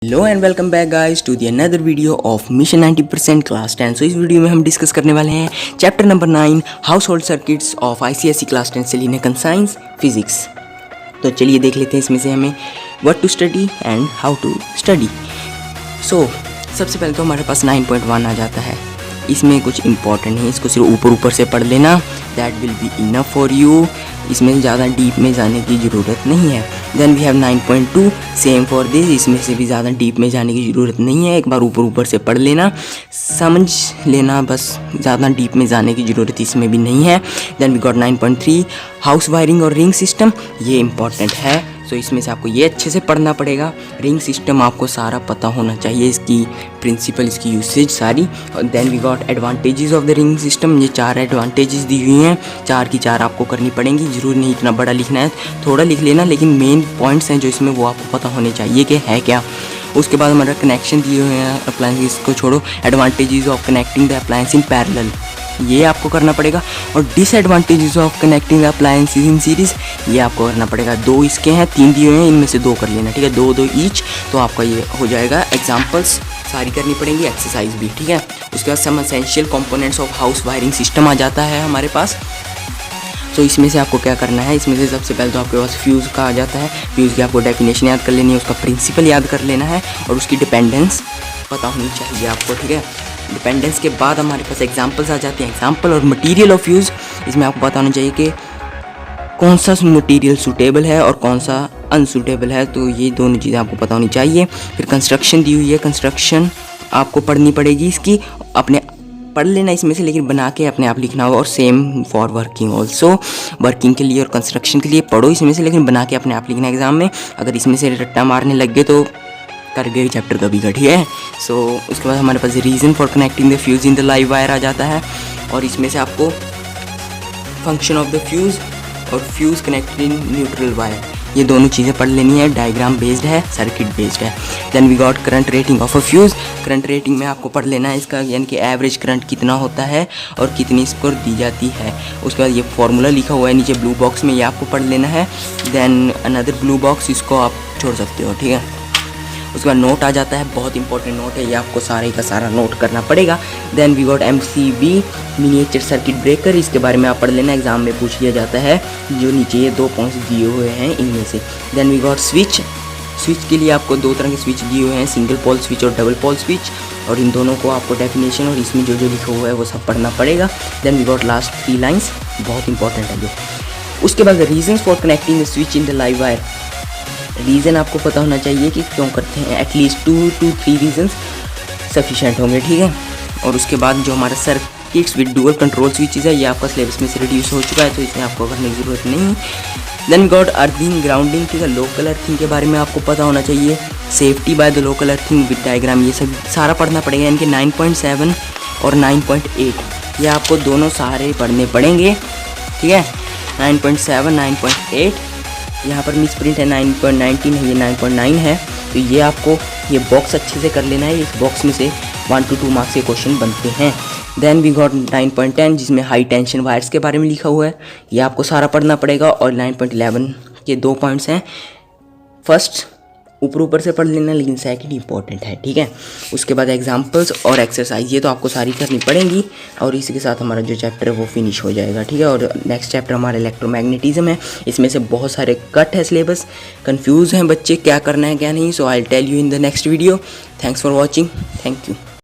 Hello and welcome back guys to the another video of mission 90% class 10। So इस video में हम discuss करने वाले हैं chapter number 9 household circuits of ICSE class 10 से linear science physics. तो चलिए देख लेते हैं इसमें से हमें what to study and how to study. So सबसे पहले तो हमारे पास 9.1 आ जाता है। इसमें कुछ इंपॉर्टेंट है, इसको सिर्फ ऊपर ऊपर से पढ़ लेना, that will be enough for you. इसमें ज़्यादा डीप में जाने की ज़रूरत नहीं है। Then we have 9.2 same for this, इसमें से भी ज़्यादा डीप में जाने की ज़रूरत नहीं है, एक बार ऊपर ऊपर से पढ़ लेना, समझ लेना बस, ज़्यादा डीप में जाने की ज़रूरत इसमें भी नहीं है। Then we got 9.3 house wiring और रिंग सिस्टम, ये इंपॉर्टेंट है। सो इसमें से आपको ये अच्छे से पढ़ना पड़ेगा। रिंग सिस्टम आपको सारा पता होना चाहिए, इसकी प्रिंसिपल, इसकी यूसेज सारी। और then we got advantages of the ring system, ये 4 एडवांटेजेस दी हुई हैं, 4 की 4 आपको करनी पड़ेंगी। ज़रूर नहीं इतना बड़ा लिखना है, थोड़ा लिख लेना, लेकिन मेन पॉइंट्स हैं जो इसमें वो आपको पता होने चाहिए कि है क्या। उसके बाद हमारा कनेक्शन दिए हुए हैं अप्लायंसेस को छोड़ो, advantages of connecting the appliance in parallel, ये आपको करना पड़ेगा। और disadvantages of connecting the appliances in series, ये आपको करना पड़ेगा। 2 इसके हैं, 3 दिए हुए हैं, इनमें से 2 कर लेना, ठीक है, 2 ईच, तो आपका ये हो जाएगा। एग्जांपल्स सारी करनी पड़ेंगी, एक्सरसाइज भी, ठीक है। उसके बाद some essential components of house wiring system आ जाता है हमारे पास। तो इसमें से आपको क्या करना है, इसमें से सबसे पहले तो आपके पास फ्यूज़ का आ जाता है। फ्यूज़ की आपको डेफिनेशन याद कर लेनी है, उसका प्रिंसिपल याद कर लेना है, और उसकी डिपेंडेंस पता होनी चाहिए आपको, ठीक है। डिपेंडेंस के बाद हमारे पास एग्जांपल्स आ जाते हैं, एग्जांपल और मटेरियल ऑफ फ्यूज़। इसमें आपको पता होना चाहिए कि कौन सा मटेरियल सूटेबल है और कौन सा अनसूटेबल है, तो ये दोनों चीज़ें आपको पता होनी चाहिए। फिर कंस्ट्रक्शन दी हुई है, कंस्ट्रक्शन आपको पढ़नी पड़ेगी, इसकी अपने पढ़ लेना इसमें से, लेकिन बना के अपने आप लिखना होगा। और same for working also, working के लिए और कंस्ट्रक्शन के लिए पढ़ो इसमें से, लेकिन बना के अपने आप लिखना एग्जाम में। अगर इसमें से रट्टा मारने लग गए तो कर गए चैप्टर कभी का, ठीक है। सो उसके बाद हमारे पास reason for connecting the fuse in the live wire आ जाता है, और इसमें से आपको फंक्शन ऑफ द फ्यूज़ और fuse connected in neutral wire, ये दोनों चीज़ें पढ़ लेनी है। डायग्राम बेस्ड है, सर्किट बेस्ड है। Then we got current rating of a fuse, current rating में आपको पढ़ लेना है इसका, यानी कि एवरेज करंट कितना होता है और कितनी स्कोर दी जाती है। उसके बाद ये फार्मूला लिखा हुआ है नीचे ब्लू बॉक्स में, ये आपको पढ़ लेना है। देन अनदर ब्लू बॉक्स, इसको आप छोड़ सकते हो, ठीक है। उसके बाद नोट आ जाता है, बहुत इंपॉर्टेंट नोट है, ये आपको सारे का सारा नोट करना पड़ेगा। Then we got MCB miniature circuit breaker, इसके बारे में आप पढ़ लेना, एग्जाम में पूछ लिया जाता है, जो नीचे ये 2 पॉइंट्स दिए हुए हैं इनमें से। Then we got switch, switch के लिए आपको 2 तरह के स्विच दिए हुए हैं, सिंगल पोल स्विच और डबल पोल स्विच, और इन दोनों को आपको डेफिनेशन और इसमें जो जो लिखा हुआ है वो सब पढ़ना पड़ेगा। Then we got last 3 lines, बहुत इंपॉर्टेंट है जो। उसके बाद reasons for connecting the switch in the live wire, reason आपको पता होना चाहिए कि क्यों करते हैं, एटलीस्ट 2 to 3 रीजंस सफिशेंट होंगे, ठीक है। और उसके बाद जो हमारा circuits with dual control switches है, ये आपका सिलेबस में से रिड्यूस हो चुका है, तो इसमें आपको करने की ज़रूरत नहीं। देन गॉट अर्थिंग ग्राउंडिंग, ठीक है, लोकल अर्थिंग के बारे में आपको पता होना चाहिए, safety by the local earthing with diagram, ये सब सारा पढ़ना पड़ेगा। यानी कि 9.7 और 9.8 ये आपको दोनों सारे पढ़ने पड़ेंगे, ठीक है। 9.7 9.8, यहाँ पर मिस प्रिंट है 9.19 है, ये 9.9 है, तो ये आपको ये बॉक्स अच्छे से कर लेना है। इस बॉक्स में से 1 to 2 मार्क्स के क्वेश्चन बनते हैं। देन वी गॉट 9.10 जिसमें हाई टेंशन वायर्स के बारे में लिखा हुआ है, ये आपको सारा पढ़ना पड़ेगा। और 9.11 के 2 पॉइंट्स हैं, फर्स्ट ऊपर ऊपर से पढ़ लेना, लेकिन सेकंड इंपॉर्टेंट है, ठीक है। उसके बाद एग्जांपल्स और एक्सरसाइज, ये तो आपको सारी करनी पड़ेंगी, और इसी के साथ हमारा जो चैप्टर है वो फिनिश हो जाएगा, ठीक है। और नेक्स्ट चैप्टर हमारा इलेक्ट्रोमैग्नेटिज्म है, इसमें से बहुत सारे कट है सिलेबस, कंफ्यूज हैं बच्चे क्या करना है क्या नहीं। So I will tell you in the next video. Thanks for watching, thank you.